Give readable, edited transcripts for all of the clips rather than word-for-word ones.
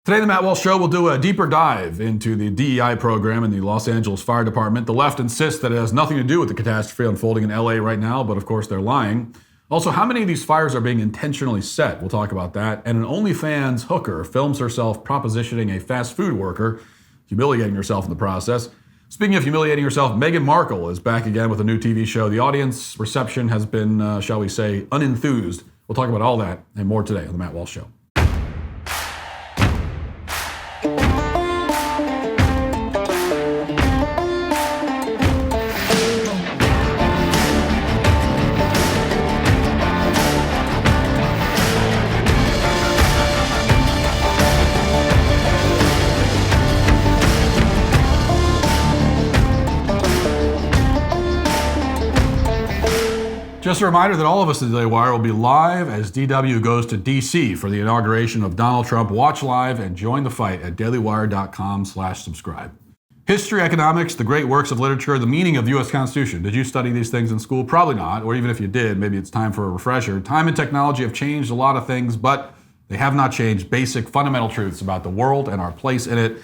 Today, the Matt Walsh Show will do a deeper dive into the DEI program in the Los Angeles Fire Department. The left insists that it has nothing to do with the catastrophe unfolding in LA right now, but of course they're lying. Also, how many of these fires are being intentionally set? We'll talk about that. And an OnlyFans hooker films herself propositioning a fast food worker, humiliating herself in the process. Speaking of humiliating herself, Meghan Markle is back again with a new TV show. The audience reception has been, shall we say, unenthused. We'll talk about all that and more today on the Matt Walsh Show. Just a reminder that all of us at the Daily Wire will be live as DW goes to DC for the inauguration of Donald Trump. Watch live and join the fight at dailywire.com/subscribe. History, economics, the great works of literature, the meaning of the U.S. Constitution. Did you study these things in school? Probably not, or even if you did, maybe it's time for a refresher. Time and technology have changed a lot of things, but they have not changed basic fundamental truths about the world and our place in it.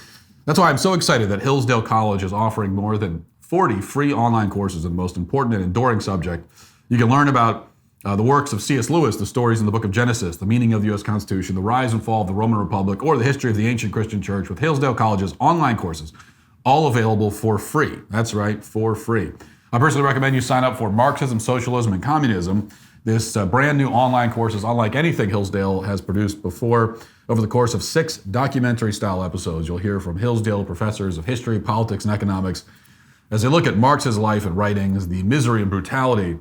That's why I'm so excited that Hillsdale College is offering more than 40 free online courses in the most important and enduring subject. You can learn about the works of C.S. Lewis, the stories in the book of Genesis, the meaning of the U.S. Constitution, the rise and fall of the Roman Republic, or the history of the ancient Christian church with Hillsdale College's online courses, all available for free. That's right, for free. I personally recommend you sign up for Marxism, Socialism, and Communism. This brand new online course is unlike anything Hillsdale has produced before. Over the course of 6 documentary-style episodes, you'll hear from Hillsdale professors of history, politics, and economics as they look at Marx's life and writings, the misery and brutality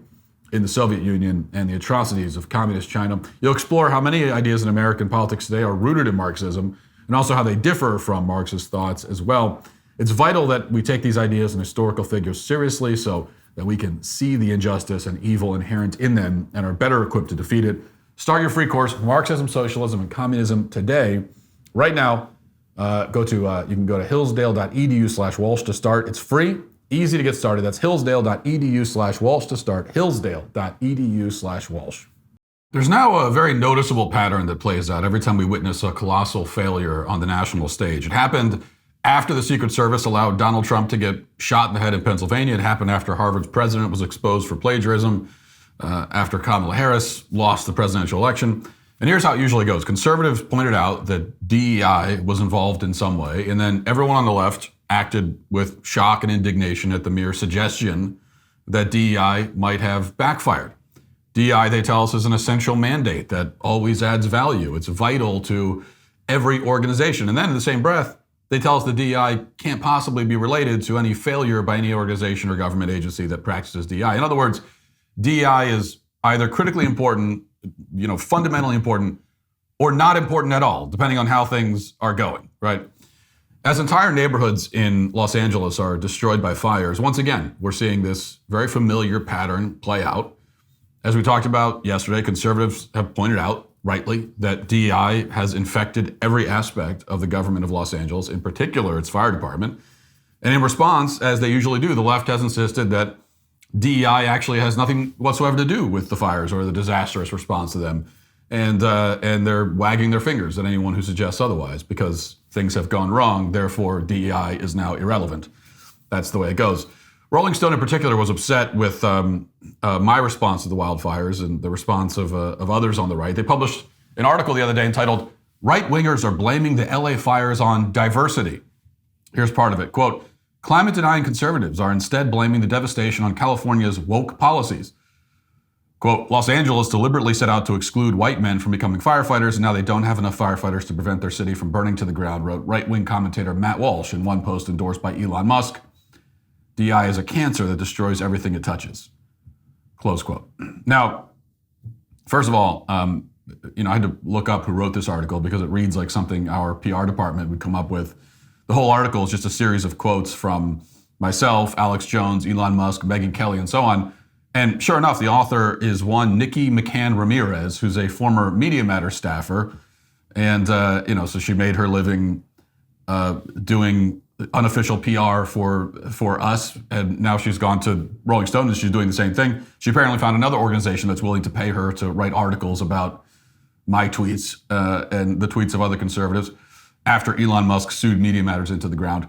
in the Soviet Union, and the atrocities of communist China. You'll explore how many ideas in American politics today are rooted in Marxism, and also how they differ from Marxist thoughts as well. It's vital that we take these ideas and historical figures seriously so that we can see the injustice and evil inherent in them and are better equipped to defeat it. Start your free course, Marxism, Socialism, and Communism today. Right now, you can go to hillsdale.edu/Walsh to start. It's free. Easy to get started. That's hillsdale.edu/Walsh to start. Hillsdale.edu/Walsh. There's now a very noticeable pattern that plays out every time we witness a colossal failure on the national stage. It happened after the Secret Service allowed Donald Trump to get shot in the head in Pennsylvania. It happened after Harvard's president was exposed for plagiarism, after Kamala Harris lost the presidential election. And here's how it usually goes. Conservatives pointed out that DEI was involved in some way, and then everyone on the left acted with shock and indignation at the mere suggestion that DEI might have backfired. DEI, they tell us, is an essential mandate that always adds value. It's vital to every organization. And then in the same breath, they tell us that DEI can't possibly be related to any failure by any organization or government agency that practices DEI. In other words, DEI is either critically important, fundamentally important, or not important at all, depending on how things are going, right? As entire neighborhoods in Los Angeles are destroyed by fires, once again, we're seeing this very familiar pattern play out. As we talked about yesterday, conservatives have pointed out, rightly, that DEI has infected every aspect of the government of Los Angeles, in particular its fire department. And in response, as they usually do, the left has insisted that DEI actually has nothing whatsoever to do with the fires or the disastrous response to them. And they're wagging their fingers at anyone who suggests otherwise because things have gone wrong, therefore DEI is now irrelevant. That's the way it goes. Rolling Stone in particular was upset with my response to the wildfires and the response of others on the right. They published an article the other day entitled, "Right-Wingers Are Blaming the LA Fires on Diversity." Here's part of it. Quote, "Climate-denying conservatives are instead blaming the devastation on California's woke policies. Quote, Los Angeles deliberately set out to exclude white men from becoming firefighters, and now they don't have enough firefighters to prevent their city from burning to the ground," wrote right-wing commentator Matt Walsh in one post endorsed by Elon Musk. "DEI is a cancer that destroys everything it touches." Close quote. Now, first of all, I had to look up who wrote this article because it reads like something our PR department would come up with. The whole article is just a series of quotes from myself, Alex Jones, Elon Musk, Megyn Kelly, and so on. And sure enough, the author is one Nikki McCann Ramirez, who's a former Media Matters staffer. And, so she made her living doing unofficial PR for us. And now she's gone to Rolling Stone and she's doing the same thing. She apparently found another organization that's willing to pay her to write articles about my tweets and the tweets of other conservatives. after Elon Musk sued Media Matters into the ground.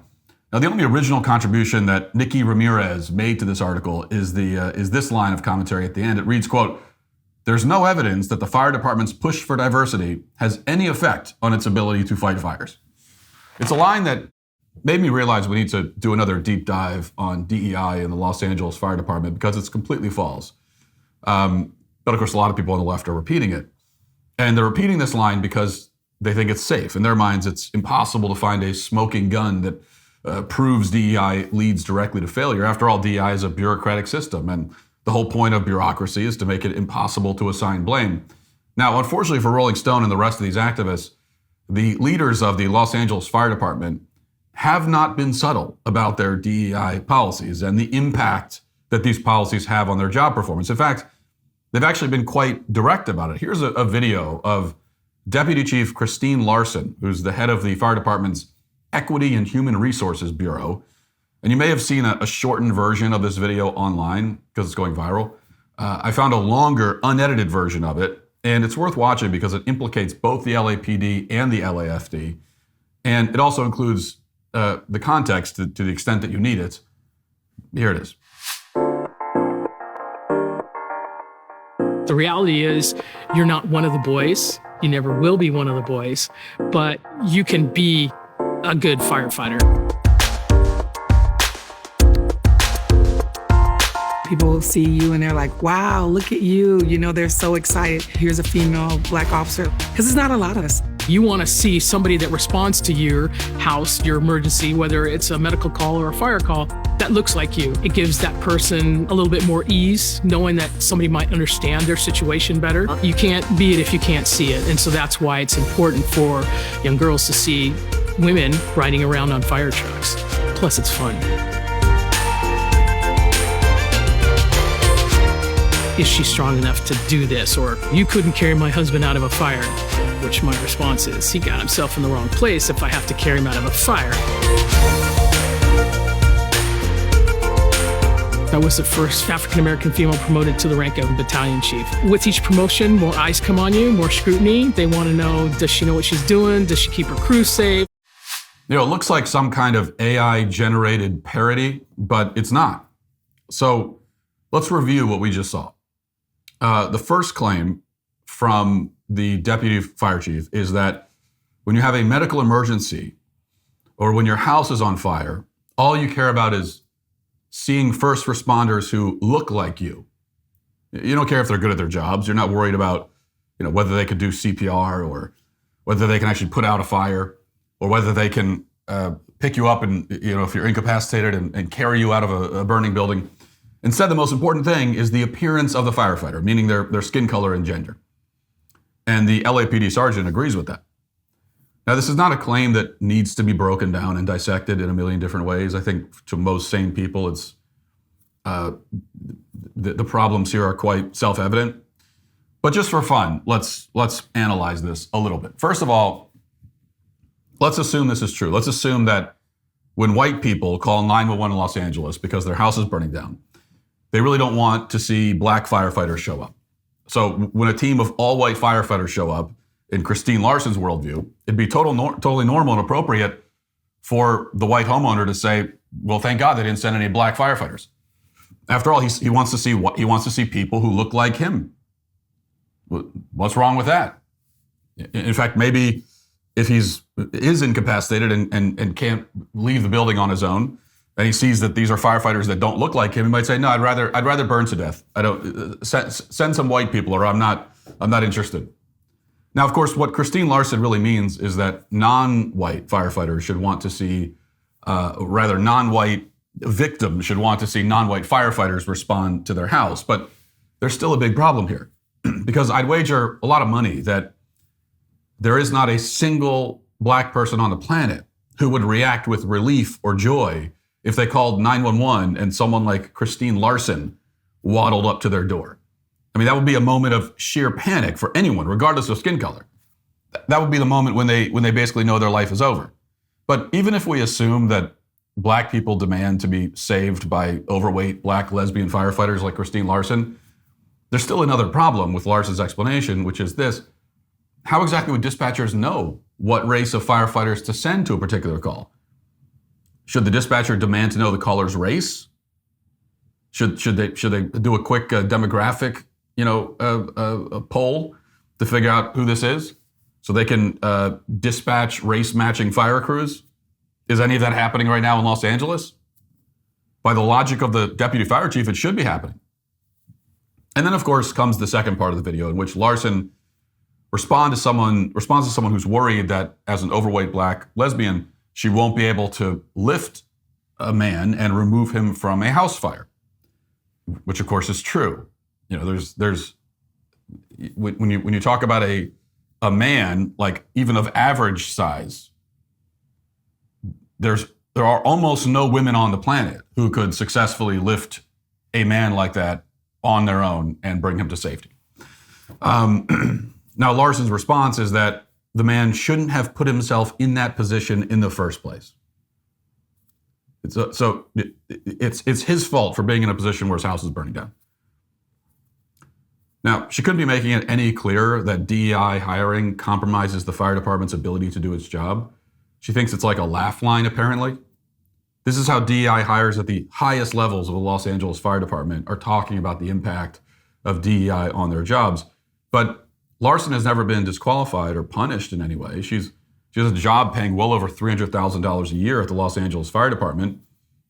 Now, the only original contribution that Nikki Ramirez made to this article is this line of commentary at the end. It reads, quote, "There's no evidence that the fire department's push for diversity has any effect on its ability to fight fires." It's a line that made me realize we need to do another deep dive on DEI in the Los Angeles Fire Department because it's completely false. But of course, a lot of people on the left are repeating it. And they're repeating this line because they think it's safe. In their minds, it's impossible to find a smoking gun that proves DEI leads directly to failure. After all, DEI is a bureaucratic system, and the whole point of bureaucracy is to make it impossible to assign blame. Now, unfortunately for Rolling Stone and the rest of these activists, the leaders of the Los Angeles Fire Department have not been subtle about their DEI policies and the impact that these policies have on their job performance. In fact, they've actually been quite direct about it. Here's a video of Deputy Chief Christine Larson, who's the head of the fire department's Equity and Human Resources Bureau. And you may have seen a shortened version of this video online because it's going viral. I found a longer, unedited version of it, and it's worth watching because it implicates both the LAPD and the LAFD. And it also includes the context to the extent that you need it. Here it is. The reality is you're not one of the boys. You never will be one of the boys, but you can be a good firefighter. People see you and they're like, wow, look at you. You know, they're so excited. Here's a female Black officer. Because there's not a lot of us. You want to see somebody that responds to your house, your emergency, whether it's a medical call or a fire call, that looks like you. It gives that person a little bit more ease, knowing that somebody might understand their situation better. You can't be it if you can't see it. And so that's why it's important for young girls to see women riding around on fire trucks. Plus, it's fun. Is she strong enough to do this? Or you couldn't carry my husband out of a fire, which my response is, he got himself in the wrong place if I have to carry him out of a fire. I was the first African-American female promoted to the rank of battalion chief. With each promotion, more eyes come on you, more scrutiny. They want to know, does she know what she's doing? Does she keep her crew safe? You know, it looks like some kind of AI-generated parody, but it's not. So let's review what we just saw. The first claim from the deputy fire chief is that when you have a medical emergency or when your house is on fire, all you care about is seeing first responders who look like you. You don't care if they're good at their jobs. You're not worried about, whether they could do CPR or whether they can actually put out a fire or whether they can pick you up and, if you're incapacitated and carry you out of a burning building. Instead, the most important thing is the appearance of the firefighter, meaning their skin color and gender. And the LAPD sergeant agrees with that. Now, this is not a claim that needs to be broken down and dissected in a million different ways. I think to most sane people, it's the problems here are quite self-evident. But just for fun, let's analyze this a little bit. First of all, let's assume this is true. Let's assume that when white people call 911 in Los Angeles because their house is burning down, they really don't want to see black firefighters show up. So when a team of all white firefighters show up, in Christine Larson's worldview, it'd be totally normal and appropriate for the white homeowner to say, well, thank God they didn't send any black firefighters. After all, he wants to see people who look like him. What's wrong with that? In fact, maybe if is incapacitated and can't leave the building on his own, and he sees that these are firefighters that don't look like him, he might say, no, I'd rather burn to death. I don't send some white people, or I'm not interested. Now, of course, what Christine Larson really means is that non-white firefighters should want to see, non-white victims should want to see non-white firefighters respond to their house. But there's still a big problem here because I'd wager a lot of money that there is not a single black person on the planet who would react with relief or joy if they called 911 and someone like Christine Larson waddled up to their door. I mean, that would be a moment of sheer panic for anyone, regardless of skin color. That would be the moment when they basically know their life is over. But even if we assume that black people demand to be saved by overweight black lesbian firefighters like Christine Larson, there's still another problem with Larson's explanation, which is this. How exactly would dispatchers know what race of firefighters to send to a particular call. Should the dispatcher demand to know the caller's race? Should they do a quick demographic, poll to figure out who this is, so they can dispatch race-matching fire crews? Is any of that happening right now in Los Angeles? By the logic of the deputy fire chief, it should be happening. And then, of course, comes the second part of the video in which Larson responds to someone who's worried that as an overweight black lesbian, she won't be able to lift a man and remove him from a house fire, which of course is true. There's when you talk about a man, like even of average size, there are almost no women on the planet who could successfully lift a man like that on their own and bring him to safety. Now, Larson's response is that the man shouldn't have put himself in that position in the first place. It's his fault for being in a position where his house is burning down. Now, she couldn't be making it any clearer that DEI hiring compromises the fire department's ability to do its job. She thinks it's like a laugh line, apparently. This is how DEI hires at the highest levels of the Los Angeles Fire Department are talking about the impact of DEI on their jobs. But Larson has never been disqualified or punished in any way. She has a job paying well over $300,000 a year at the Los Angeles Fire Department,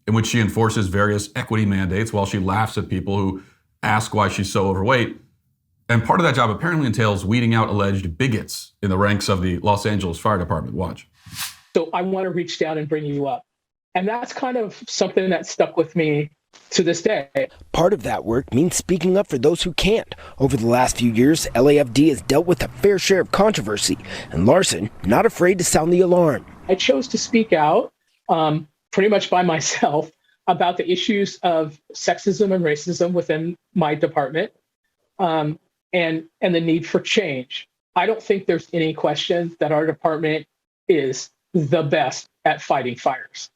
in which she enforces various equity mandates while she laughs at people who ask why she's so overweight. And part of that job apparently entails weeding out alleged bigots in the ranks of the Los Angeles Fire Department. Watch. So I want to reach down and bring you up. And that's kind of something that stuck with me to this day. Part of that work means speaking up for those who can't. Over the last few years, LAFD has dealt with a fair share of controversy, and Larson not afraid to sound the alarm. I chose to speak out pretty much by myself about the issues of sexism and racism within my department and the need for change. I don't think there's any question that our department is the best at fighting fires.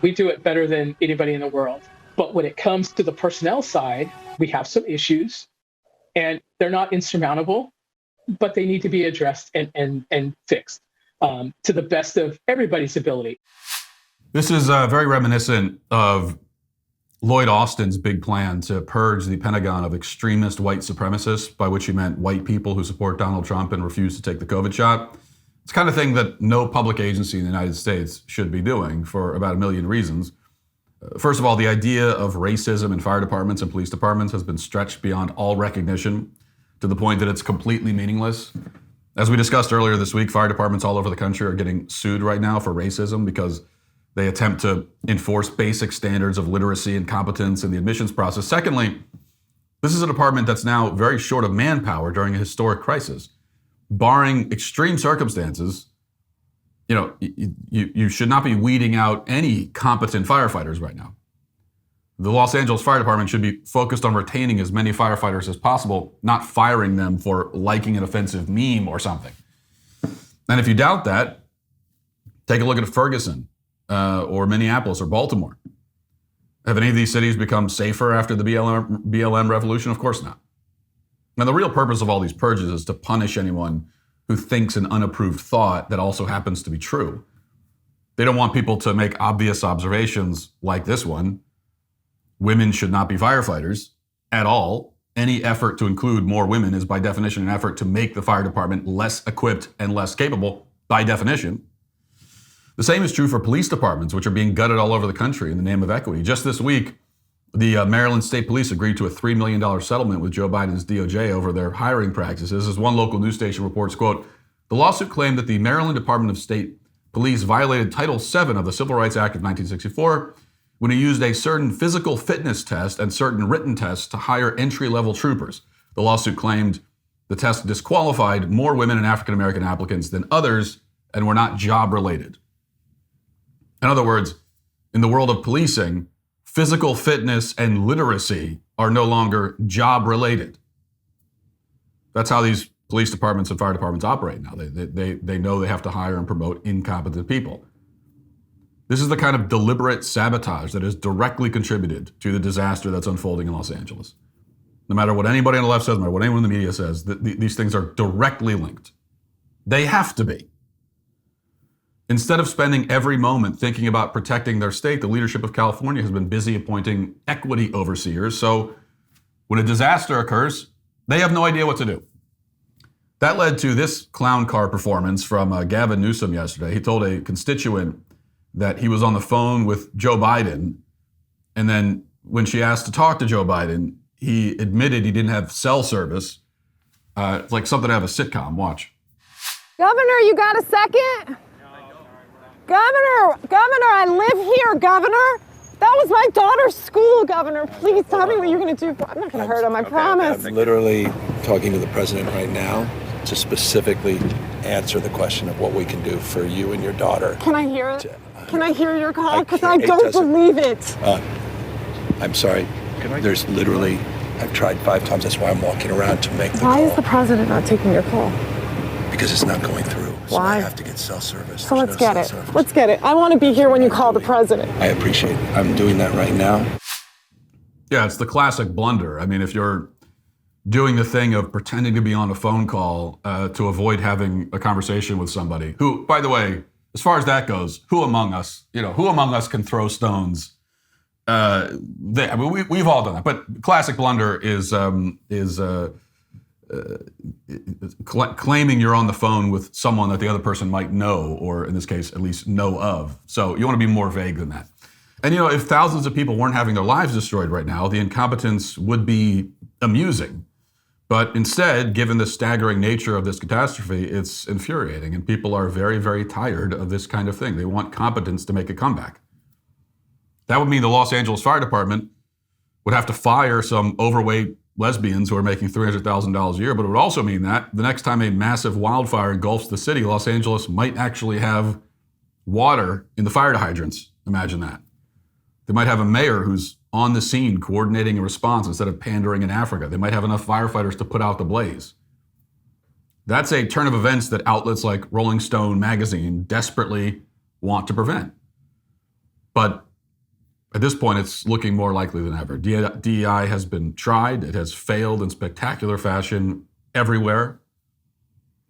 We do it better than anybody in the world. But when it comes to the personnel side, we have some issues, and they're not insurmountable, but they need to be addressed and fixed to the best of everybody's ability. This is very reminiscent of Lloyd Austin's big plan to purge the Pentagon of extremist white supremacists, by which he meant white people who support Donald Trump and refuse to take the COVID shot. It's the kind of thing that no public agency in the United States should be doing for about a million reasons. First of all, the idea of racism in fire departments and police departments has been stretched beyond all recognition to the point that it's completely meaningless. As we discussed earlier this week, fire departments all over the country are getting sued right now for racism because they attempt to enforce basic standards of literacy and competence in the admissions process. Secondly, this is a department that's now very short of manpower during a historic crisis. Barring extreme circumstances, you should not be weeding out any competent firefighters right now. The Los Angeles Fire Department should be focused on retaining as many firefighters as possible, not firing them for liking an offensive meme or something. And if you doubt that, take a look at Ferguson or Minneapolis or Baltimore. Have any of these cities become safer after the BLM revolution? Of course not. And the real purpose of all these purges is to punish anyone who thinks an unapproved thought that also happens to be true. They don't want people to make obvious observations like this one. Women should not be firefighters at all. Any effort to include more women is by definition an effort to make the fire department less equipped and less capable by definition. The same is true for police departments, which are being gutted all over the country in the name of equity. Just this week, the Maryland State Police agreed to a $3 million settlement with Joe Biden's DOJ over their hiring practices. As one local news station reports, quote, the lawsuit claimed that the Maryland Department of State Police violated Title VII of the Civil Rights Act of 1964 when it used a certain physical fitness test and certain written tests to hire entry-level troopers. The lawsuit claimed the test disqualified more women and African-American applicants than others and were not job-related. In other words, in the world of policing, physical fitness and literacy are no longer job-related. That's how these police departments and fire departments operate now. They know they have to hire and promote incompetent people. This is the kind of deliberate sabotage that has directly contributed to the disaster that's unfolding in Los Angeles. No matter what anybody on the left says, no matter what anyone in the media says, these things are directly linked. They have to be. Instead of spending every moment thinking about protecting their state, the leadership of California has been busy appointing equity overseers. So when a disaster occurs, they have no idea what to do. That led to this clown car performance from Gavin Newsom yesterday. He told a constituent that he was on the phone with Joe Biden, and then when she asked to talk to Joe Biden, he admitted he didn't have cell service. It's like something out of a sitcom. Watch. Governor, you got a second? Governor, I live here, Governor. That was my daughter's school, Governor. Please tell me what you're going to do. I'm not going to hurt him, I promise. I'm literally talking to the president right now to specifically answer the question of what we can do for you and your daughter. Can I hear it? Can I hear your call? Because I don't believe it. I'm sorry. There's literally, I've tried 5 times. That's why I'm walking around to make the call. Why is the president not taking your call? Because it's not going through. So Why? I have to get cell service. So let's get it. Let's get it. I want to be here when you call the president. I appreciate it. I'm doing that right now. Yeah, it's the classic blunder. I mean, if you're doing the thing of pretending to be on a phone call to avoid having a conversation with somebody who, by the way, as far as that goes, who among us can throw stones? We've all done that. But classic blunder is claiming you're on the phone with someone that the other person might know, or in this case, at least know of. So you want to be more vague than that. And if thousands of people weren't having their lives destroyed right now, the incompetence would be amusing. But instead, given the staggering nature of this catastrophe, it's infuriating. And people are very, very tired of this kind of thing. They want competence to make a comeback. That would mean the Los Angeles Fire Department would have to fire some overweight lesbians who are making $300,000 a year, but it would also mean that the next time a massive wildfire engulfs the city, Los Angeles might actually have water in the fire hydrants. Imagine that. They might have a mayor who's on the scene coordinating a response instead of pandering in Africa. They might have enough firefighters to put out the blaze. That's a turn of events that outlets like Rolling Stone magazine desperately want to prevent. But at this point, it's looking more likely than ever. DEI has been tried. It has failed in spectacular fashion everywhere.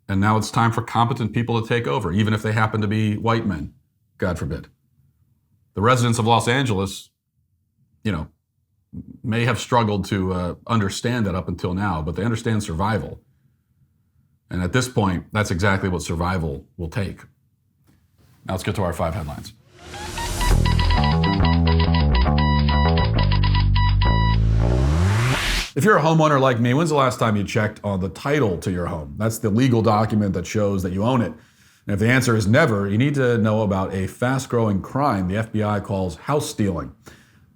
And now it's time for competent people to take over, even if they happen to be white men, God forbid. The residents of Los Angeles, may have struggled to understand that up until now, but they understand survival. And at this point, that's exactly what survival will take. Now let's get to our 5 headlines. If you're a homeowner like me, when's the last time you checked on the title to your home? That's the legal document that shows that you own it. And if the answer is never, you need to know about a fast-growing crime the FBI calls house stealing.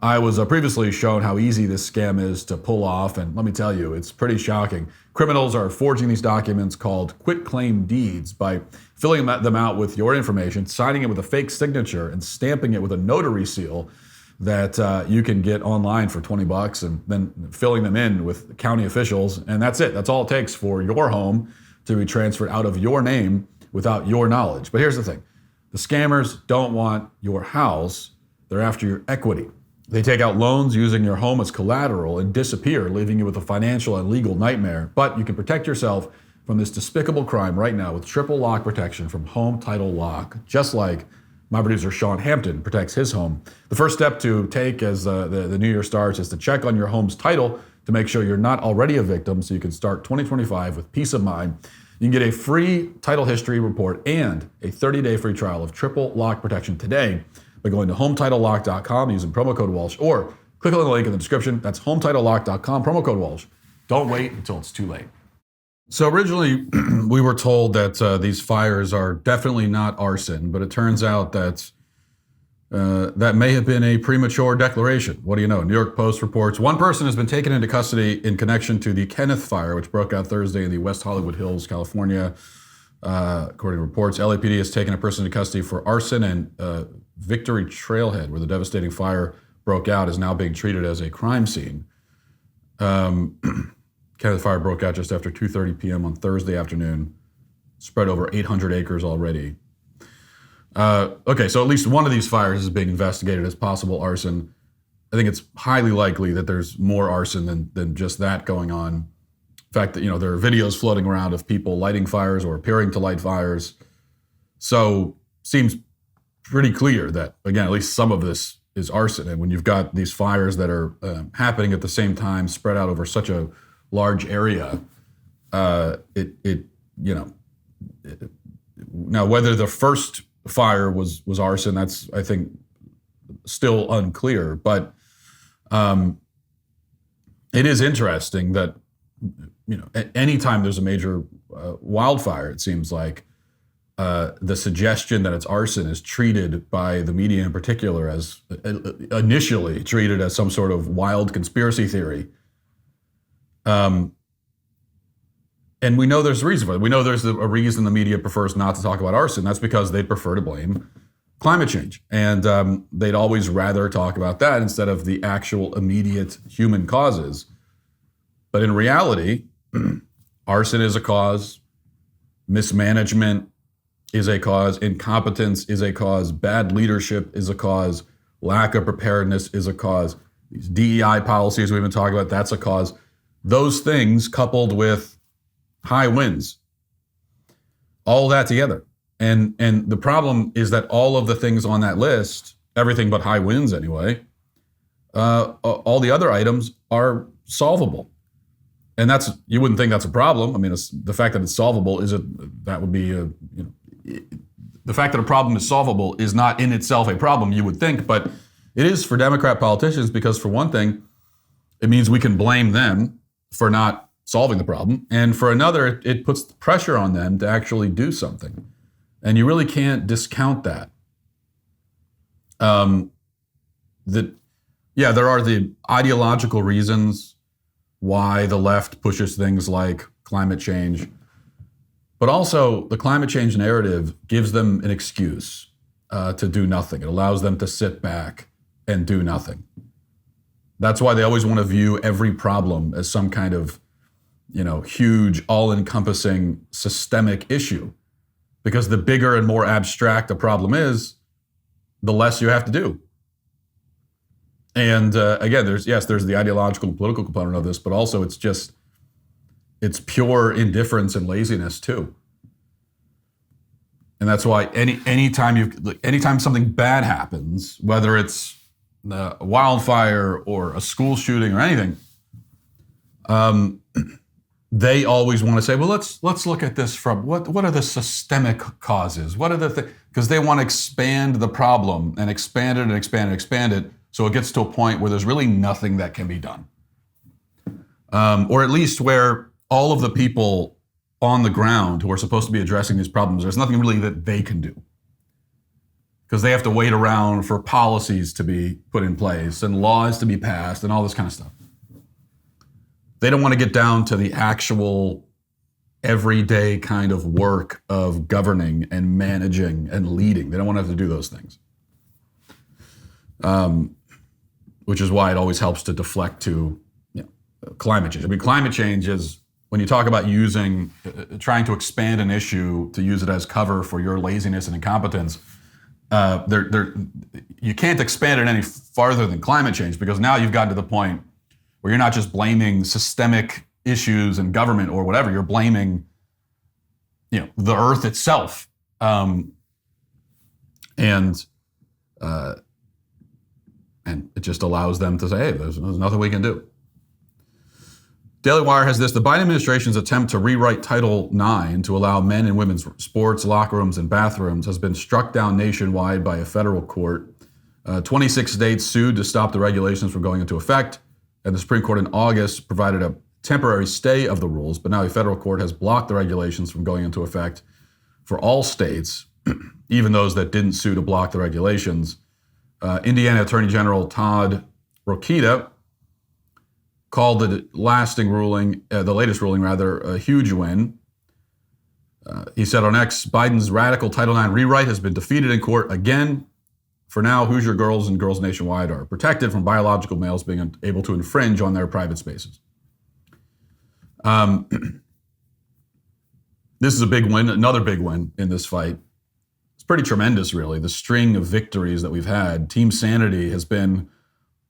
I was previously shown how easy this scam is to pull off, and let me tell you, it's pretty shocking. Criminals are forging these documents called quitclaim deeds by filling them out with your information, signing it with a fake signature, and stamping it with a notary seal that you can get online for $20, and then filling them in with county officials, and that's it. That's all it takes for your home to be transferred out of your name without your knowledge. But here's the thing. The scammers don't want your house. They're after your equity. They take out loans using your home as collateral and disappear, leaving you with a financial and legal nightmare. But you can protect yourself from this despicable crime right now with triple lock protection from Home Title Lock, just like my producer Sean Hampton protects his home. The first step to take as the new year starts is to check on your home's title to make sure you're not already a victim, so you can start 2025 with peace of mind. You can get a free title history report and a 30-day free trial of triple lock protection today by going to HometitleLock.com using promo code Walsh, or click on the link in the description. That's HometitleLock.com, promo code Walsh. Don't wait until it's too late. So originally, we were told that these fires are definitely not arson, but it turns out that that may have been a premature declaration. What do you know? New York Post reports one person has been taken into custody in connection to the Kenneth fire, which broke out Thursday in the West Hollywood Hills, California. According to reports, LAPD has taken a person into custody for arson, and Victory Trailhead, where the devastating fire broke out, is now being treated as a crime scene. Kenneth fire broke out just after 2:30 p.m. on Thursday afternoon, spread over 800 acres already. Okay, so at least one of these fires is being investigated as possible arson. I think it's highly likely that there's more arson than just that going on. In fact, there are videos floating around of people lighting fires or appearing to light fires. So seems pretty clear that, again, at least some of this is arson. And when you've got these fires that are happening at the same time, spread out over such a large area, now whether the first fire was arson, that's, I think, still unclear. But it is interesting that, anytime there's a major wildfire, it seems like the suggestion that it's arson is treated by the media in particular as, initially treated as some sort of wild conspiracy theory. And we know there's a reason for it. We know there's a reason the media prefers not to talk about arson. That's because they prefer to blame climate change. And they'd always rather talk about that instead of the actual immediate human causes. But in reality, arson is a cause, mismanagement is a cause, incompetence is a cause, bad leadership is a cause, lack of preparedness is a cause, these DEI policies we've been talking about, that's a cause. Those things coupled with high winds, all that together. And the problem is that all of the things on that list, everything but high winds anyway, all the other items are solvable. And you wouldn't think that's a problem. I mean, the fact that it's solvable the fact that a problem is solvable is not in itself a problem, you would think, but it is for Democrat politicians because, for one thing, it means we can blame them for not solving the problem. And for another, it puts pressure on them to actually do something. And you really can't discount that. There are the ideological reasons why the left pushes things like climate change, but also the climate change narrative gives them an excuse to do nothing. It allows them to sit back and do nothing. That's why they always want to view every problem as some kind of, huge, all-encompassing systemic issue. Because the bigger and more abstract a problem is, the less you have to do. And again, there's the ideological and political component of this, but also it's pure indifference and laziness too. And that's why anytime something bad happens, whether it's a wildfire or a school shooting or anything, they always want to say, well, let's look at this from what are the systemic causes? What are the things? Because they want to expand the problem and expand it and expand it and expand it, so it gets to a point where there's really nothing that can be done, or at least where all of the people on the ground who are supposed to be addressing these problems, there's nothing really that they can do, because they have to wait around for policies to be put in place and laws to be passed and all this kind of stuff. They don't want to get down to the actual everyday kind of work of governing and managing and leading. They don't want to have to do those things. Which is why it always helps to deflect to climate change. I mean, climate change is, when you talk about trying to expand an issue to use it as cover for your laziness and incompetence, you can't expand it any farther than climate change, because now you've gotten to the point where you're not just blaming systemic issues in government or whatever, you're blaming, the earth itself. And it just allows them to say, hey, there's nothing we can do. Daily Wire has this: the Biden administration's attempt to rewrite Title IX to allow men and women's sports, locker rooms, and bathrooms has been struck down nationwide by a federal court. 26 states sued to stop the regulations from going into effect, and the Supreme Court in August provided a temporary stay of the rules, but now a federal court has blocked the regulations from going into effect for all states, even those that didn't sue to block the regulations. Indiana Attorney General Todd Rokita called the latest ruling, a huge win. He said on X, Biden's radical Title IX rewrite has been defeated in court again. For now, Hoosier girls and girls nationwide are protected from biological males being able to infringe on their private spaces. This is a big win, another big win in this fight. It's pretty tremendous, really, the string of victories that we've had. Team Sanity has been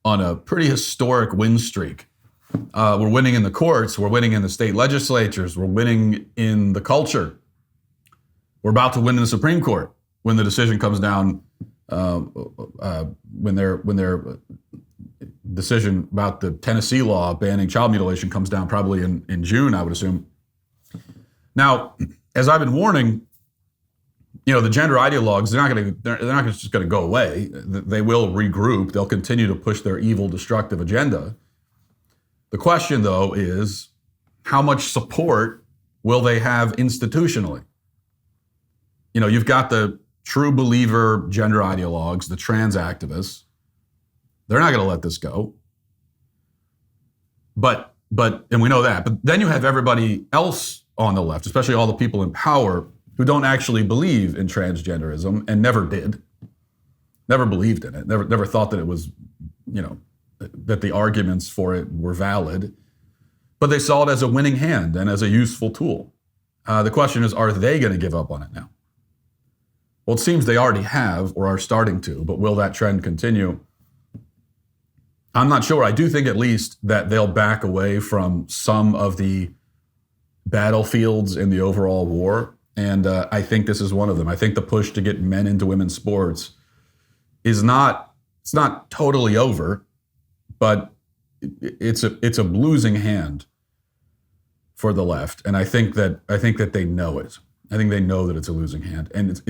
on a pretty historic win streak. We're winning in the courts, we're winning in the state legislatures, we're winning in the culture. We're about to win in the Supreme Court. when the decision comes down, when their decision about the Tennessee law banning child mutilation comes down, probably in June, I would assume. Now, as I've been warning, the gender ideologues, they're not just going to go away. They will regroup. They'll continue to push their evil, destructive agenda. The question, though, is how much support will they have institutionally? You've got the true believer gender ideologues, the trans activists. They're not going to let this go. But we know that. But then you have everybody else on the left, especially all the people in power who don't actually believe in transgenderism and never did, never believed in it, never thought that it was, that the arguments for it were valid, but they saw it as a winning hand and as a useful tool. The question is, are they going to give up on it now? Well, it seems they already have or are starting to, but will that trend continue? I'm not sure. I do think at least that they'll back away from some of the battlefields in the overall war. And I think this is one of them. I think the push to get men into women's sports it's not totally over, but it's a losing hand for the left. And I think that they know it. I think they know that it's a losing hand. And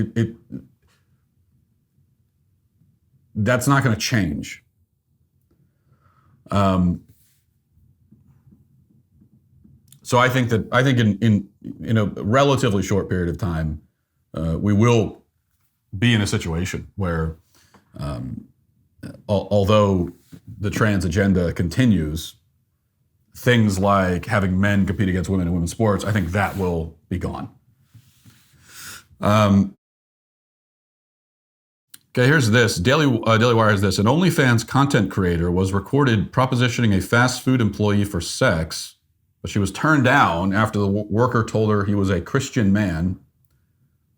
that's not going to change. So I think in a relatively short period of time, we will be in a situation where, although the trans agenda continues, things like having men compete against women in women's sports, I think that will be gone. Okay, here's this. Daily Wire has this. An OnlyFans content creator was recorded propositioning a fast food employee for sex, but she was turned down after the worker told her he was a Christian man.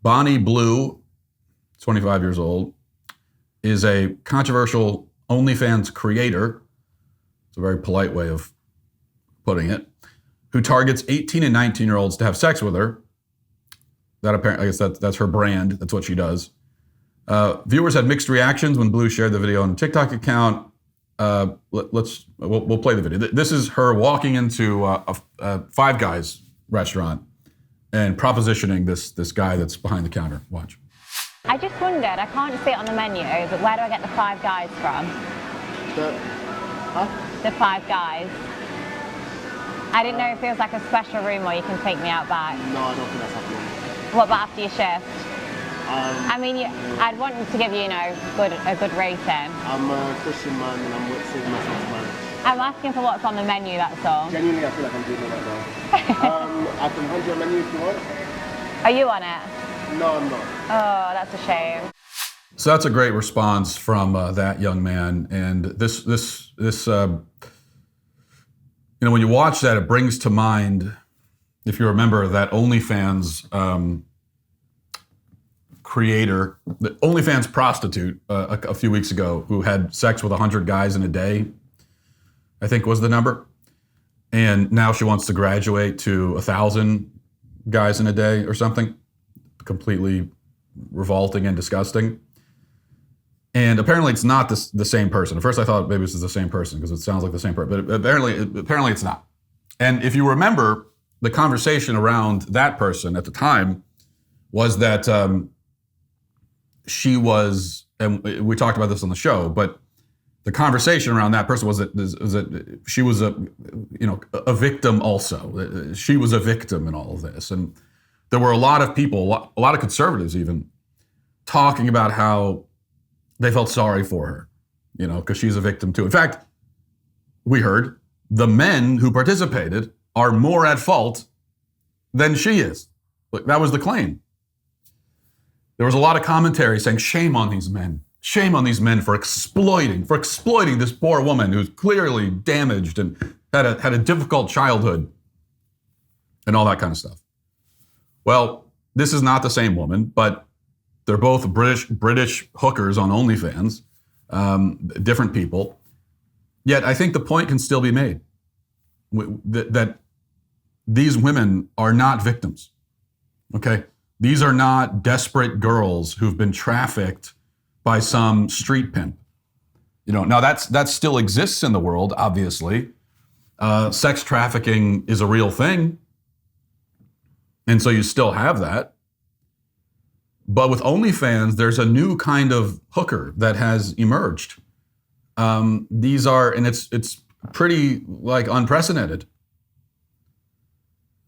Bonnie Blue, 25 years old, is a controversial OnlyFans creator. It's a very polite way of putting it, who targets 18 and 19-year-olds to have sex with her. That apparently, I guess that's her brand. That's what she does. Viewers had mixed reactions when Blue shared the video on a TikTok account. We'll play the video. This is her walking into a Five Guys restaurant and propositioning this guy that's behind the counter. Watch. I just wondered, I can't see it on the menu, but where do I get the Five Guys from? The Five Guys. I didn't know if it was like a special room where you can take me out back. No, I don't think that's happening. What about after your shift? I mean, I'd want to give you, a good rating. I'm a Christian man and I'm saving myself to marriage. I'm asking for what's on the menu, that's all. Genuinely, I feel like I'm doing it right now. I can hand you a menu if you want. Are you on it? No, I'm not. Oh, that's a shame. So that's a great response from that young man. And this when you watch that, it brings to mind, if you remember, that OnlyFans creator, the OnlyFans prostitute a few weeks ago who had sex with 100 guys in a day, I think was the number. And now she wants to graduate to 1,000 guys in a day or something. Completely revolting and disgusting. And apparently it's not the same person. At first I thought maybe this is the same person because it sounds like the same person, but apparently it's not. And if you remember, the conversation around that person at the time was that she was, and we talked about this on the show, but the conversation around that person was that she was a victim also. She was a victim in all of this. And there were a lot of people, a lot of conservatives even, talking about how they felt sorry for her, because she's a victim too. In fact, we heard the men who participated are more at fault than she is. Look, that was the claim. There was a lot of commentary saying, shame on these men. Shame on these men for exploiting this poor woman who's clearly damaged and had a difficult childhood and all that kind of stuff. Well, this is not the same woman, but they're both British hookers on OnlyFans, different people. Yet I think the point can still be made that these women are not victims, okay? These are not desperate girls who've been trafficked by some street pimp. Now that still exists in the world, obviously. Sex trafficking is a real thing. And so you still have that. But with OnlyFans, there's a new kind of hooker that has emerged. These are, and it's pretty like unprecedented.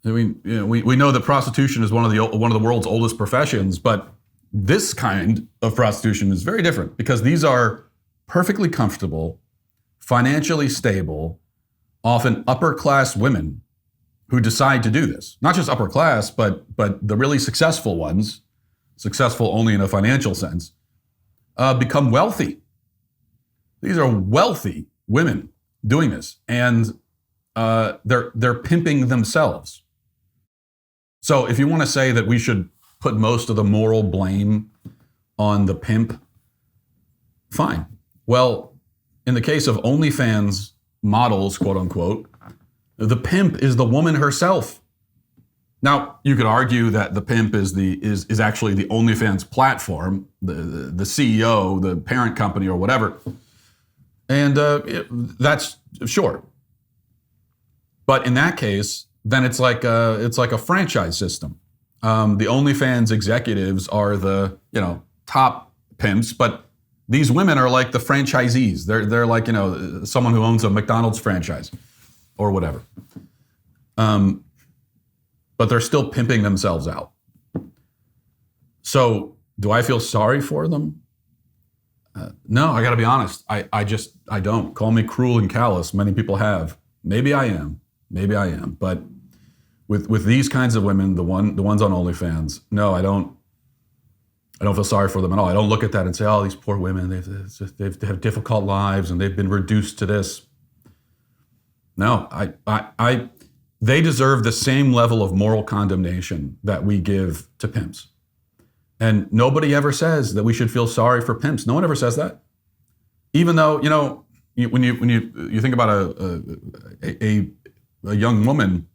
I mean, we know that prostitution is one of the world's oldest professions, but this kind of prostitution is very different because these are perfectly comfortable, financially stable, often upper class women who decide to do this. Not just upper class, but the really successful ones, successful only in a financial sense, become wealthy. These are wealthy women doing this, and they're pimping themselves. So if you want to say that we should put most of the moral blame on the pimp, fine. Well, in the case of OnlyFans models, quote unquote, the pimp is the woman herself. Now, you could argue that the pimp is actually the OnlyFans platform, the CEO, the parent company, or whatever. And that's sure. But in that case, then it's like a franchise system. The OnlyFans executives are the top pimps, but these women are like the franchisees. They're like someone who owns a McDonald's franchise or whatever. But they're still pimping themselves out. So do I feel sorry for them? No, I got to be honest. I don't. Call me cruel and callous. Many people have. Maybe I am. But with these kinds of women, the ones on OnlyFans, no, I don't feel sorry for them at all. I don't look at that and say, oh, these poor women, they have difficult lives and they've been reduced to this. No, they deserve the same level of moral condemnation that we give to pimps. And nobody ever says that we should feel sorry for pimps. No one ever says that. Even though, when you think about a young woman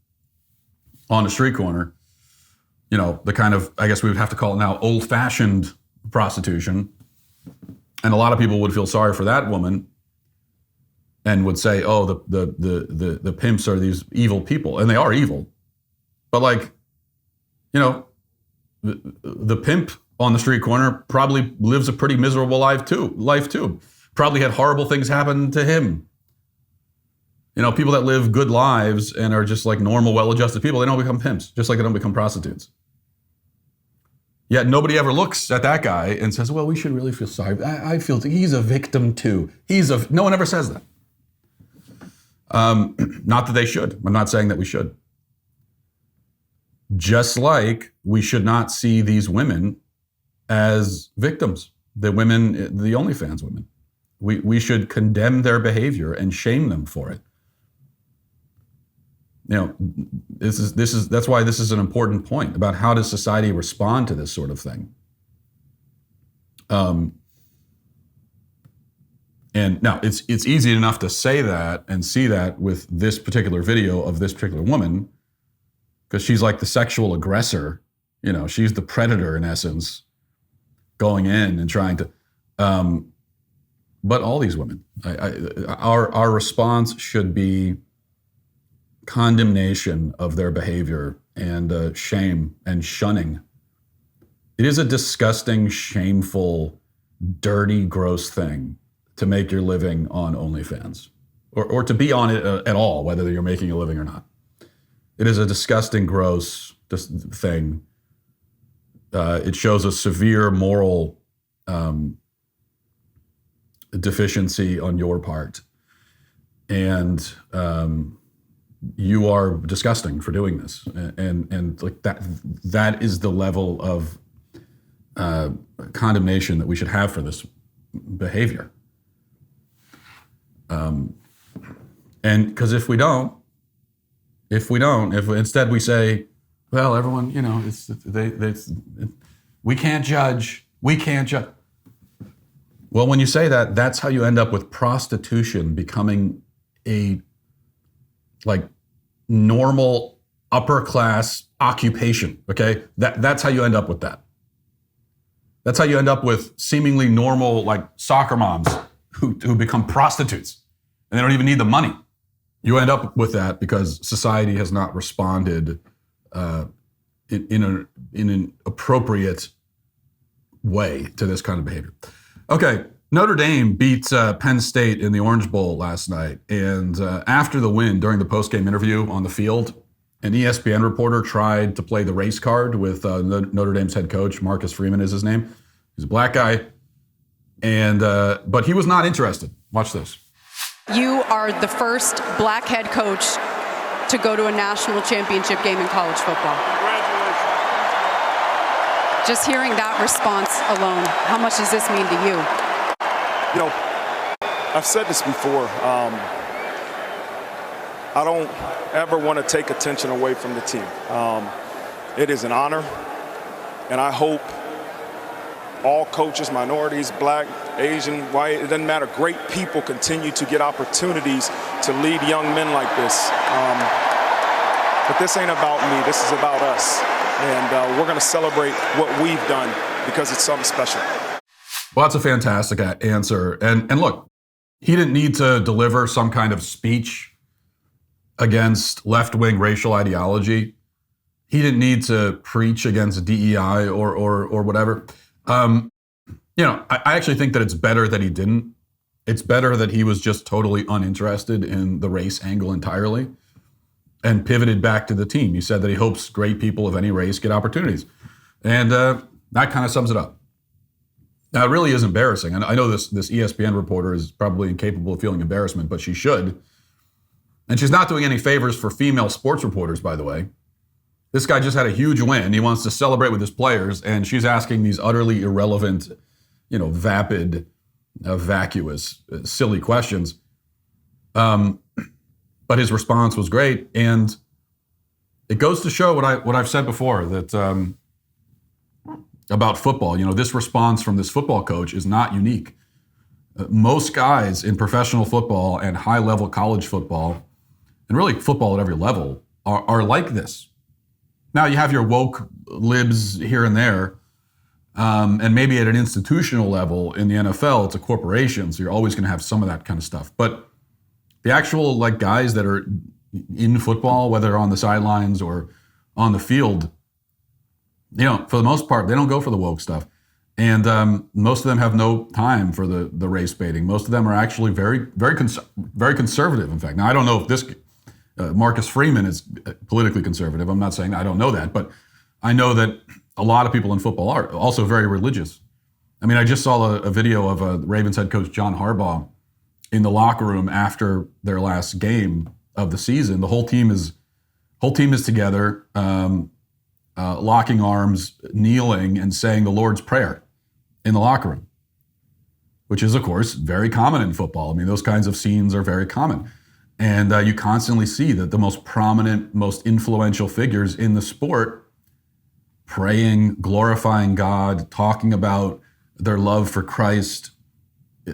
on a street corner, the kind of, I guess we would have to call it now, old-fashioned prostitution. And a lot of people would feel sorry for that woman and would say, oh, the pimps are these evil people. And they are evil. But the pimp on the street corner probably lives a pretty miserable life too. Probably had horrible things happen to him. People that live good lives and are just like normal, well-adjusted people, they don't become pimps, just like they don't become prostitutes. Yet nobody ever looks at that guy and says, well, we should really feel sorry. I feel he's a victim too. No one ever says that. Not that they should. I'm not saying that we should. Just like we should not see these women as victims, the OnlyFans women. We should condemn their behavior and shame them for it. That's why this is an important point about how does society respond to this sort of thing. And now it's easy enough to say that and see that with this particular video of this particular woman, because she's like the sexual aggressor. She's the predator in essence, going in and trying to. But all these women, our response should be condemnation of their behavior and shame and shunning. It is a disgusting, shameful, dirty, gross thing to make your living on OnlyFans or to be on it at all, whether you're making a living or not. It is a disgusting, gross thing. It shows a severe moral deficiency on your part. And you are disgusting for doing this. And like that is the level of condemnation that we should have for this behavior. And because if instead we say, well, everyone, we can't judge. Well, when you say that, that's how you end up with prostitution becoming a normal upper class occupation, okay? That's how you end up with that. That's how you end up with seemingly normal, like soccer moms who become prostitutes and they don't even need the money. You end up with that because society has not responded in an appropriate way to this kind of behavior. Okay, Notre Dame beat Penn State in the Orange Bowl last night. And after the win, during the post-game interview on the field, an ESPN reporter tried to play the race card with Notre Dame's head coach. Marcus Freeman is his name. He's a black guy. And but he was not interested. Watch this. You are the first black head coach to go to a national championship game in college football. Congratulations. Just hearing that response alone, how much does this mean to you? You know, I've said this before. I don't ever want to take attention away from the team. It is an honor, and I hope all coaches, minorities, black, Asian, white, it doesn't matter, great people continue to get opportunities to lead young men like this. But this ain't about me, this is about us. And we're gonna celebrate what we've done because it's something special. Well, that's a fantastic answer. And look, he didn't need to deliver some kind of speech against left-wing racial ideology. He didn't need to preach against DEI or whatever. You know, I actually think that it's better that he didn't. It's better that he was just totally uninterested in the race angle entirely and pivoted back to the team. He said that he hopes great people of any race get opportunities. And that kind of sums it up. Now, it really is embarrassing. And I know this ESPN reporter is probably incapable of feeling embarrassment, but she should. And she's not doing any favors for female sports reporters, by the way. This guy just had a huge win. He wants to celebrate with his players, and she's asking these utterly irrelevant, vapid, vacuous, silly questions. But his response was great, and it goes to show what I've said before, that about football. This response from this football coach is not unique. Most guys in professional football and high-level college football, and really football at every level, are like this. Now, you have your woke libs here and there, and maybe at an institutional level in the NFL, it's a corporation, so you're always going to have some of that kind of stuff. But the actual guys that are in football, whether on the sidelines or on the field, for the most part, they don't go for the woke stuff. And most of them have no time for the race baiting. Most of them are actually very, very, very conservative, in fact. Now, I don't know if this Marcus Freeman is politically conservative. I'm not saying I don't know that, but I know that a lot of people in football are also very religious. I mean, I just saw a video of Ravens head coach John Harbaugh in the locker room after their last game of the season. The whole team is together, locking arms, kneeling, and saying the Lord's Prayer in the locker room, which is, of course, very common in football. I mean, those kinds of scenes are very common. And you constantly see that the most prominent, most influential figures in the sport praying, glorifying God, talking about their love for Christ,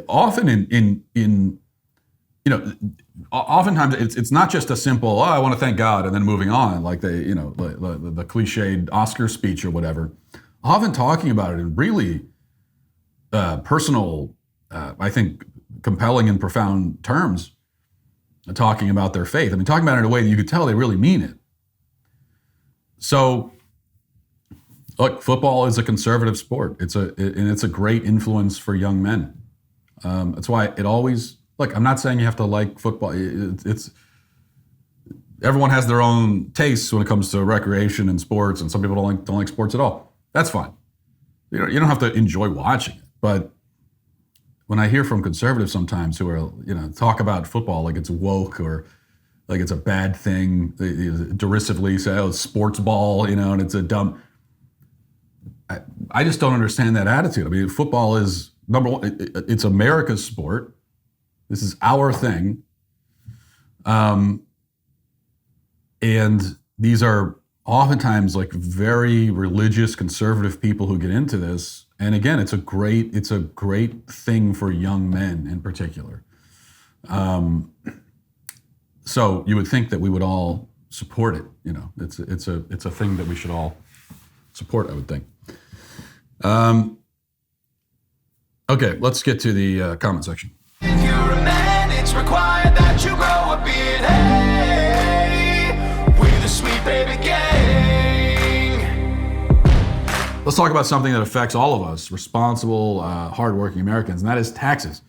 often oftentimes it's not just a simple, I want to thank God, and then moving on, like the cliched Oscar speech or whatever. Often talking about it in really personal, I think, compelling and profound terms, talking about their faith. I mean, talking about it in a way that you could tell they really mean it. So, look, football is a conservative sport. It's a great influence for young men. That's why it always, look, I'm not saying you have to like football. It's everyone has their own tastes when it comes to recreation and sports, and some people don't like sports at all. That's fine. You don't have to enjoy watching it. But when I hear from conservatives sometimes who are, talk about football like it's woke or like it's a bad thing, they derisively say, it's sports ball, and it's a dumb. I just don't understand that attitude. I mean, football is, number one, it's America's sport. This is our thing. And these are oftentimes very religious, conservative people who get into this. And again, it's a great thing for young men in particular. So you would think that we would all support it. You know, it's a thing that we should all support, I would think. Okay, let's get to the comment section. If you're a man, it's required that you grow a beard. Hey, we're the Sweet Baby Gang. Let's talk about something that affects all of us, responsible, hardworking Americans, and that is taxes.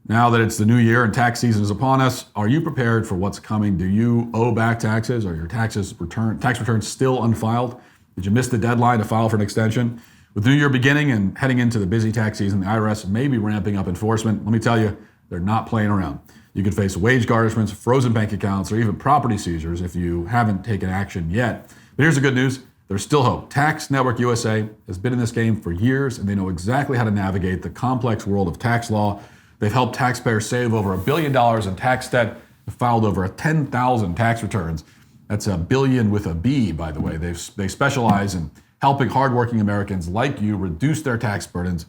Now that it's the new year and tax season is upon us, are you prepared for what's coming? Do you owe back taxes? Are your tax returns still unfiled? Did you miss the deadline to file for an extension? With the new year beginning and heading into the busy tax season, the IRS may be ramping up enforcement. Let me tell you, they're not playing around. You could face wage garnishments, frozen bank accounts, or even property seizures if you haven't taken action yet. But here's the good news. There's still hope. Tax Network USA has been in this game for years, and they know exactly how to navigate the complex world of tax law. They've helped taxpayers save over $1 billion in tax debt, filed over 10,000 tax returns. That's a billion with a B, by the way. They specialize in helping hardworking Americans like you reduce their tax burdens.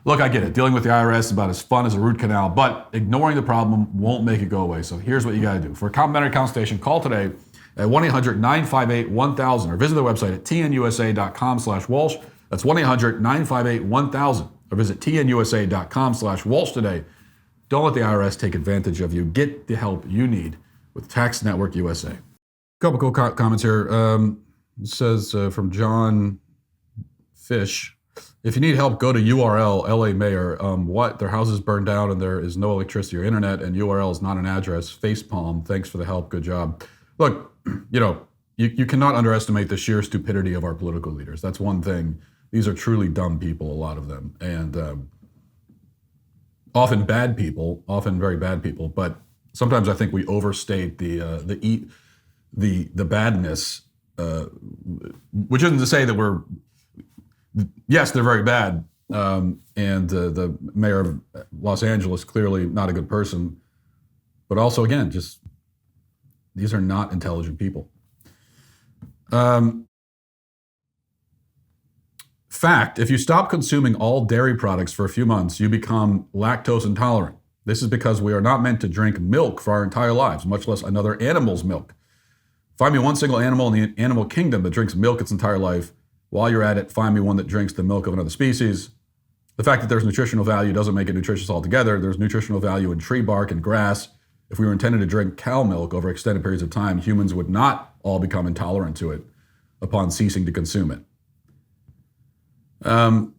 Look, I get it. Dealing with the IRS is about as fun as a root canal, but ignoring the problem won't make it go away. So here's what you got to do. For a complimentary consultation, call today at 1-800-958-1000 or visit their website at tnusa.com/Walsh. That's 1-800-958-1000 or visit tnusa.com/Walsh today. Don't let the IRS take advantage of you. Get the help you need with Tax Network USA. A couple cool comments here. It says from John Fish, if you need help, go to URL, LA Mayor. What? Their houses burned down and there is no electricity or internet and URL is not an address. Facepalm. Thanks for the help. Good job. Look, you cannot underestimate the sheer stupidity of our political leaders. That's one thing. These are truly dumb people, a lot of them. And often bad people, often very bad people. But sometimes I think we overstate the badness, which isn't to say that yes, they're very bad. And the mayor of Los Angeles, clearly not a good person. But also, again, just these are not intelligent people. Fact, if you stop consuming all dairy products for a few months, you become lactose intolerant. This is because we are not meant to drink milk for our entire lives, much less another animal's milk. Find me one single animal in the animal kingdom that drinks milk its entire life. While you're at it, find me one that drinks the milk of another species. The fact that there's nutritional value doesn't make it nutritious altogether. There's nutritional value in tree bark and grass. If we were intended to drink cow milk over extended periods of time, humans would not all become intolerant to it upon ceasing to consume it. The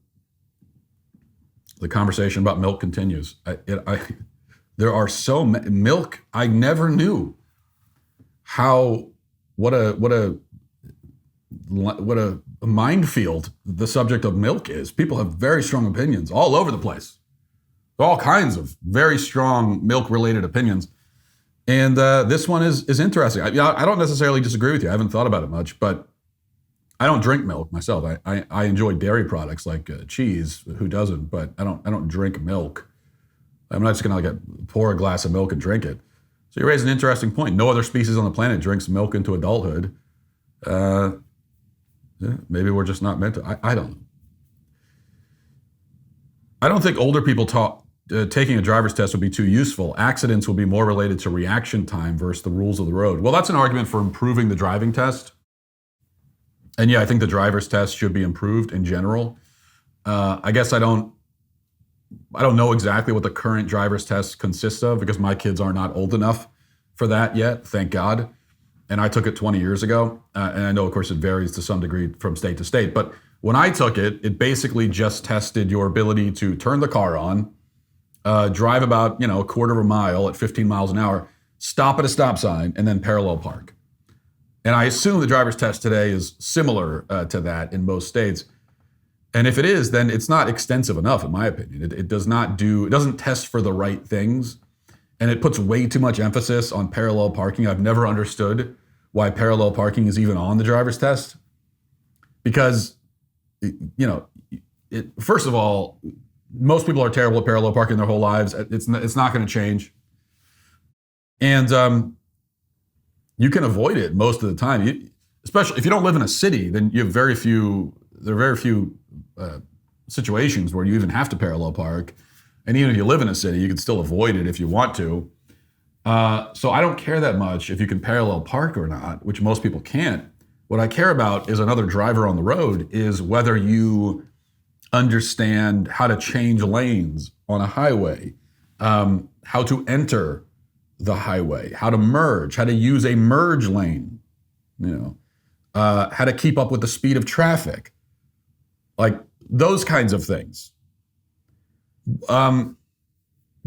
conversation about milk continues. There are so many milk. I never knew what a minefield the subject of milk is. People have very strong opinions all over the place. All kinds of very strong milk-related opinions. And this one is interesting. I don't necessarily disagree with you. I haven't thought about it much, but I don't drink milk myself. I enjoy dairy products like cheese. Who doesn't? But I don't drink milk. I'm not just gonna pour a glass of milk and drink it. So you raise an interesting point. No other species on the planet drinks milk into adulthood. Maybe we're just not meant to. I don't know. I don't think older people taking a driver's test would be too useful. Accidents will be more related to reaction time versus the rules of the road. Well, that's an argument for improving the driving test. And yeah, I think the driver's test should be improved in general. I guess I don't know exactly what the current driver's test consists of because my kids are not old enough for that yet, thank God. And I took it 20 years ago. And I know, of course, it varies to some degree from state to state. But when I took it, it basically just tested your ability to turn the car on, drive about a quarter of a mile at 15 miles an hour, stop at a stop sign, and then parallel park. And I assume the driver's test today is similar to that in most states. And if it is, then it's not extensive enough, in my opinion. It doesn't test for the right things. And it puts way too much emphasis on parallel parking. I've never understood why parallel parking is even on the driver's test. Because, first of all, most people are terrible at parallel parking their whole lives. It's not going to change. And you can avoid it most of the time. Especially if you don't live in a city, then you have there are very few situations where you even have to parallel park. And even if you live in a city, you can still avoid it if you want to. So I don't care that much if you can parallel park or not, which most people can't. What I care about is another driver on the road is whether you understand how to change lanes on a highway, how to enter the highway, how to merge, how to use a merge lane, how to keep up with the speed of traffic, like those kinds of things.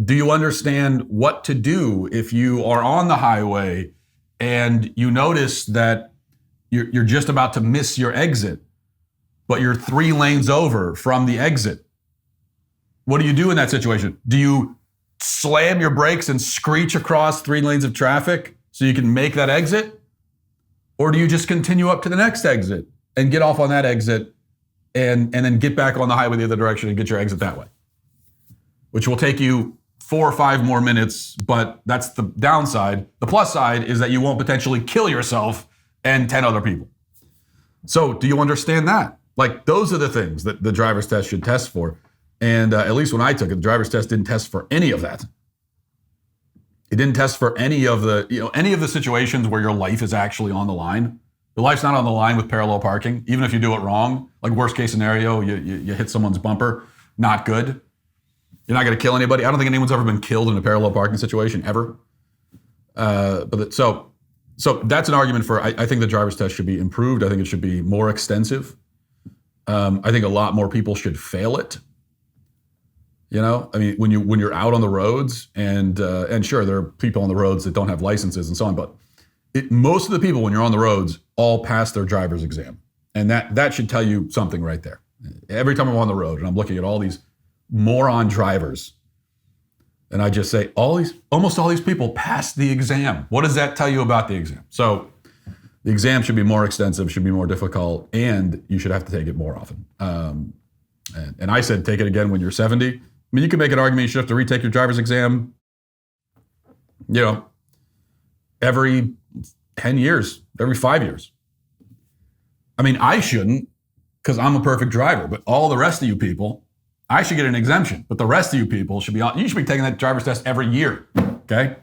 Do you understand what to do if you are on the highway and you notice that you're just about to miss your exit, but you're 3 lanes over from the exit? What do you do in that situation? Do you slam your brakes and screech across 3 lanes of traffic so you can make that exit? Or do you just continue up to the next exit and get off on that exit and then get back on the highway the other direction and get your exit that way? Which will take you 4 or 5 more minutes, but that's the downside. The plus side is that you won't potentially kill yourself and 10 other people. So do you understand that? Like, those are the things that the driver's test should test for. And at least when I took it, the driver's test didn't test for any of that. It didn't test for any of the situations where your life is actually on the line. Your life's not on the line with parallel parking, even if you do it wrong. Like, worst case scenario, you hit someone's bumper, not good. You're not going to kill anybody. I don't think anyone's ever been killed in a parallel parking situation, ever. So that's an argument for, I think the driver's test should be improved. I think it should be more extensive. I think a lot more people should fail it. I mean, when you're out on the roads, and sure, there are people on the roads that don't have licenses and so on, but most of the people, when you're on the roads, all pass their driver's exam. And that should tell you something right there. Every time I'm on the road and I'm looking at all these moron drivers, and I just say, almost all these people passed the exam. What does that tell you about the exam? So the exam should be more extensive, should be more difficult, and you should have to take it more often. And I said, take it again when you're 70. I mean, you can make an argument you should have to retake your driver's exam, every 10 years, every 5 years. I mean, I shouldn't, because I'm a perfect driver, but all the rest of you people, I should get an exemption, but the rest of you people should be taking that driver's test every year, okay?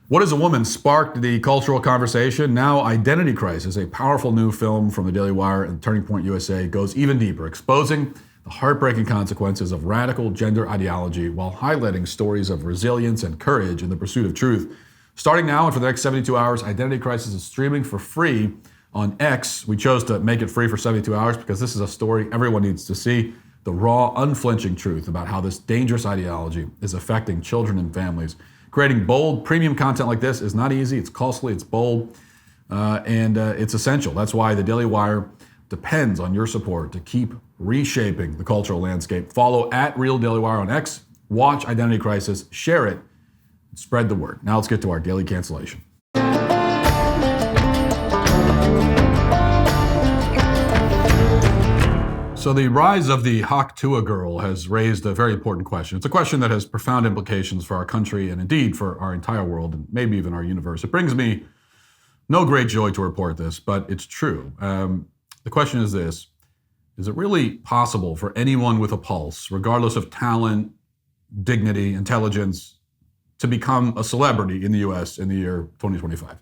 What is a Woman sparked the cultural conversation. Now, Identity Crisis, a powerful new film from the Daily Wire and Turning Point USA, goes even deeper, exposing the heartbreaking consequences of radical gender ideology while highlighting stories of resilience and courage in the pursuit of truth. Starting now and for the next 72 hours, Identity Crisis is streaming for free on X. We chose to make it free for 72 hours because this is a story everyone needs to see. The raw, unflinching truth about how this dangerous ideology is affecting children and families. Creating bold, premium content like this is not easy. It's costly, it's bold, and it's essential. That's why the Daily Wire depends on your support to keep reshaping the cultural landscape. Follow @RealDailyWire on X. Watch Identity Crisis, share it, and spread the word. Now let's get to our daily cancellation. So the rise of the Haktua girl has raised a very important question. It's a question that has profound implications for our country and indeed for our entire world and maybe even our universe. It brings me no great joy to report this, but it's true. The question is this: is it really possible for anyone with a pulse, regardless of talent, dignity, intelligence, to become a celebrity in the US in the year 2025?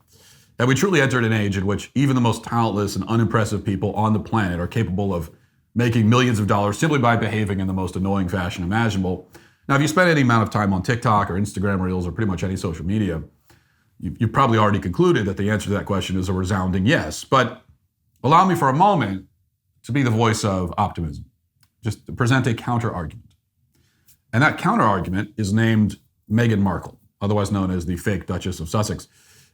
Have we truly entered an age in which even the most talentless and unimpressive people on the planet are capable of making millions of dollars simply by behaving in the most annoying fashion imaginable? Now, if you spend any amount of time on TikTok or Instagram Reels or pretty much any social media, you've probably already concluded that the answer to that question is a resounding yes. But allow me for a moment to be the voice of optimism, just to present a counter-argument. And that counter-argument is named Meghan Markle, otherwise known as the fake Duchess of Sussex.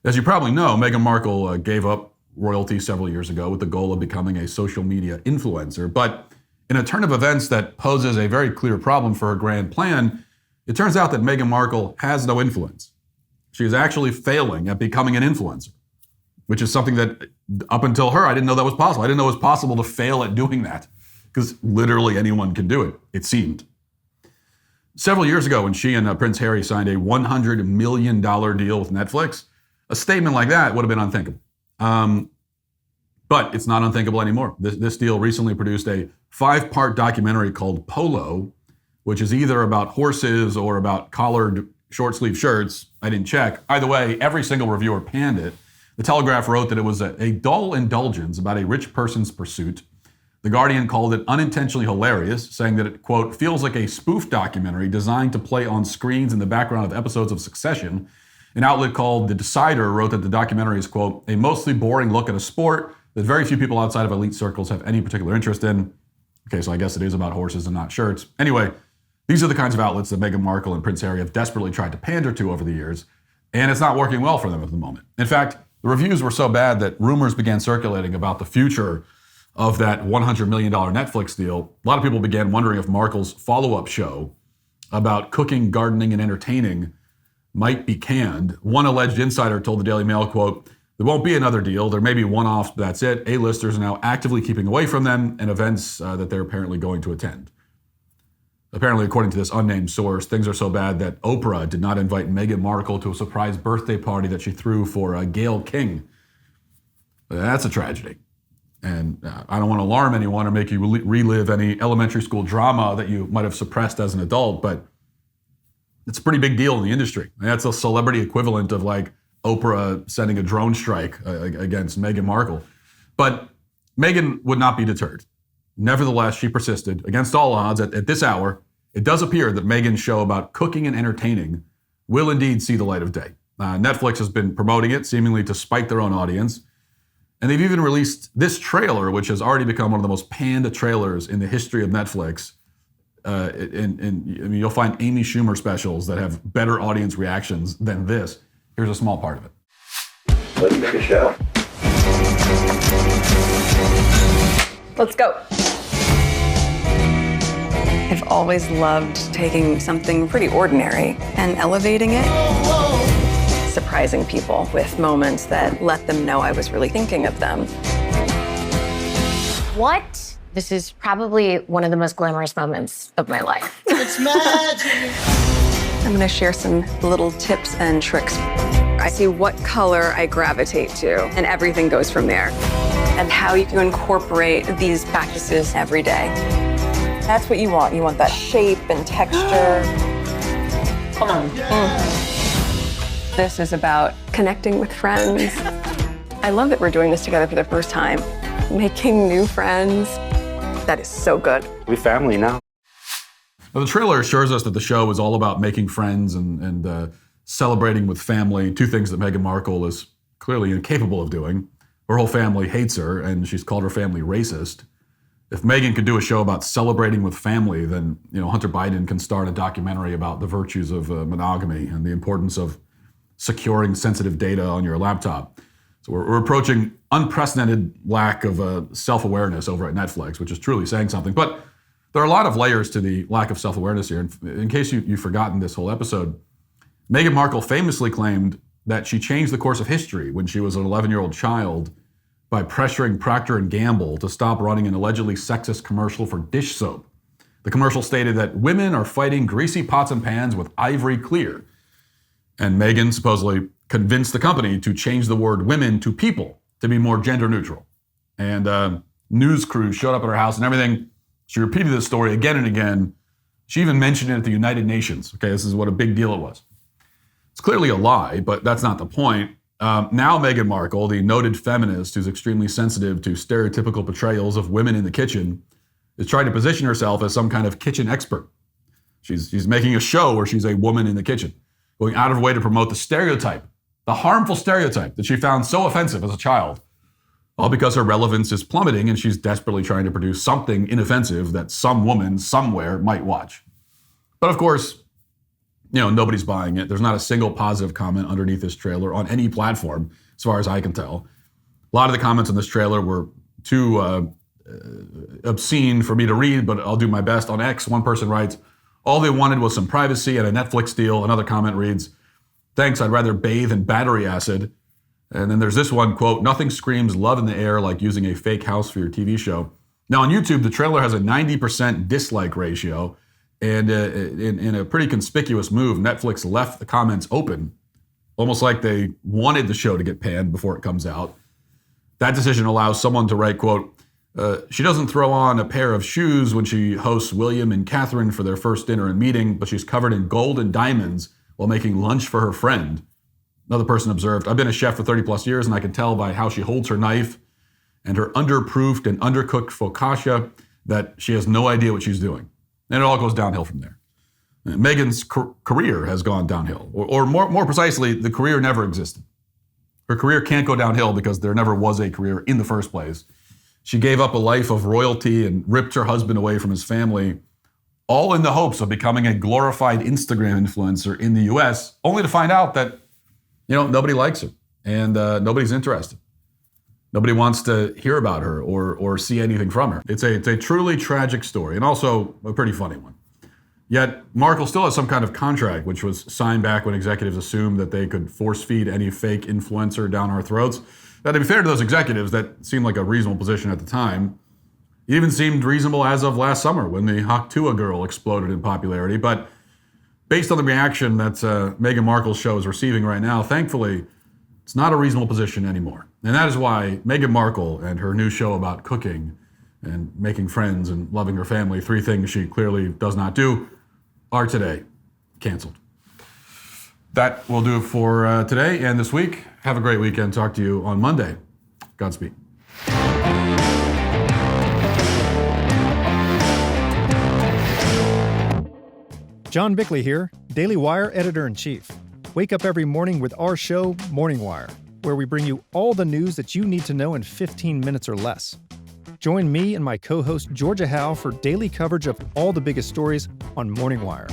As you probably know, Meghan Markle gave up royalty several years ago with the goal of becoming a social media influencer. But in a turn of events that poses a very clear problem for her grand plan, it turns out that Meghan Markle has no influence. She is actually failing at becoming an influencer, which is something that up until her, I didn't know that was possible. I didn't know it was possible to fail at doing that because literally anyone can do it, it seemed. Several years ago when she and Prince Harry signed a $100 million deal with Netflix, a statement like that would have been unthinkable. But it's not unthinkable anymore. This deal recently produced a 5-part documentary called Polo, which is either about horses or about collared short sleeve shirts. I didn't check. Either way, every single reviewer panned it. The Telegraph wrote that it was a dull indulgence about a rich person's pursuit. The Guardian called it unintentionally hilarious, saying that it, quote, feels like a spoof documentary designed to play on screens in the background of episodes of Succession. An outlet called The Decider wrote that the documentary is, quote, a mostly boring look at a sport that very few people outside of elite circles have any particular interest in. Okay, so I guess it is about horses and not shirts. Anyway, these are the kinds of outlets that Meghan Markle and Prince Harry have desperately tried to pander to over the years, and it's not working well for them at the moment. In fact, the reviews were so bad that rumors began circulating about the future of that $100 million Netflix deal. A lot of people began wondering if Markle's follow-up show about cooking, gardening, and entertaining might be canned. One alleged insider told the Daily Mail, quote, there won't be another deal. There may be one-offs, but that's it. A-listers are now actively keeping away from them and events that they're apparently going to attend. Apparently, according to this unnamed source, things are so bad that Oprah did not invite Meghan Markle to a surprise birthday party that she threw for Gayle King. That's a tragedy. And I don't want to alarm anyone or make you relive any elementary school drama that you might have suppressed as an adult, but it's a pretty big deal in the industry. That's a celebrity equivalent of like Oprah sending a drone strike against Meghan Markle. But Meghan would not be deterred. Nevertheless, she persisted. Against all odds, at this hour, it does appear that Meghan's show about cooking and entertaining will indeed see the light of day. Netflix has been promoting it, seemingly to spite their own audience. And they've even released this trailer, which has already become one of the most panned trailers in the history of Netflix. I mean, you'll find Amy Schumer specials that have better audience reactions than this. Here's a small part of it. Let's make a show. Let's go. I've always loved taking something pretty ordinary and elevating it. Surprising people with moments that let them know I was really thinking of them. What? This is probably one of the most glamorous moments of my life. It's magic. I'm gonna share some little tips and tricks. I see what color I gravitate to, and everything goes from there. And how you can incorporate these practices every day. That's what you want. You want that shape and texture. Come on. This is about connecting with friends. I love that we're doing this together for the first time. Making new friends. That is so good. We're family now. Well, the trailer assures us that the show is all about making friends and celebrating with family, two things that Meghan Markle is clearly incapable of doing. Her whole family hates her, and she's called her family racist. If Meghan could do a show about celebrating with family, then Hunter Biden can start a documentary about the virtues of monogamy and the importance of securing sensitive data on your laptop. So we're approaching unprecedented lack of self-awareness over at Netflix, which is truly saying something. But there are a lot of layers to the lack of self-awareness here. And in case you've forgotten this whole episode, Meghan Markle famously claimed that she changed the course of history when she was an 11-year-old child by pressuring Procter & Gamble to stop running an allegedly sexist commercial for dish soap. The commercial stated that women are fighting greasy pots and pans with ivory clear. And Meghan supposedly convinced the company to change the word women to people to be more gender neutral. And news crews showed up at her house and everything. She repeated this story again and again. She even mentioned it at the United Nations. Okay, this is what a big deal it was. It's clearly a lie, but that's not the point. Now Meghan Markle, the noted feminist who's extremely sensitive to stereotypical portrayals of women in the kitchen, is trying to position herself as some kind of kitchen expert. She's making a show where she's a woman in the kitchen, going out of her way to promote the stereotype, the harmful stereotype that she found so offensive as a child, all because her relevance is plummeting and she's desperately trying to produce something inoffensive that some woman somewhere might watch. But of course, nobody's buying it. There's not a single positive comment underneath this trailer on any platform, as far as I can tell. A lot of the comments on this trailer were too obscene for me to read, but I'll do my best. On X, one person writes, all they wanted was some privacy and a Netflix deal. Another comment reads, thanks, I'd rather bathe in battery acid. And then there's this one, quote, nothing screams love in the air like using a fake house for your TV show. Now on YouTube, the trailer has a 90% dislike ratio. And in a pretty conspicuous move, Netflix left the comments open, almost like they wanted the show to get panned before it comes out. That decision allows someone to write, quote, she doesn't throw on a pair of shoes when she hosts William and Catherine for their first dinner and meeting, but she's covered in gold and diamonds while making lunch for her friend. Another person observed, "I've been a chef for 30 plus years and I can tell by how she holds her knife and her underproofed and undercooked focaccia that she has no idea what she's doing." And it all goes downhill from there. Meghan's career has gone downhill, or more precisely, the career never existed. Her career can't go downhill because there never was a career in the first place. She gave up a life of royalty and ripped her husband away from his family, all in the hopes of becoming a glorified Instagram influencer in the US, only to find out that, nobody likes her and nobody's interested. Nobody wants to hear about her or see anything from her. It's a truly tragic story and also a pretty funny one. Yet Markle still has some kind of contract, which was signed back when executives assumed that they could force feed any fake influencer down our throats. Now, to be fair to those executives, that seemed like a reasonable position at the time. It even seemed reasonable as of last summer when the Haktua girl exploded in popularity. But based on the reaction that Meghan Markle's show is receiving right now, thankfully, it's not a reasonable position anymore. And that is why Meghan Markle and her new show about cooking and making friends and loving her family, 3 things she clearly does not do, are today canceled. That will do it for today and this week. Have a great weekend. Talk to you on Monday. Godspeed. John Bickley here, Daily Wire Editor-in-Chief. Wake up every morning with our show, Morning Wire, where we bring you all the news that you need to know in 15 minutes or less. Join me and my co-host Georgia Howe for daily coverage of all the biggest stories on Morning Wire.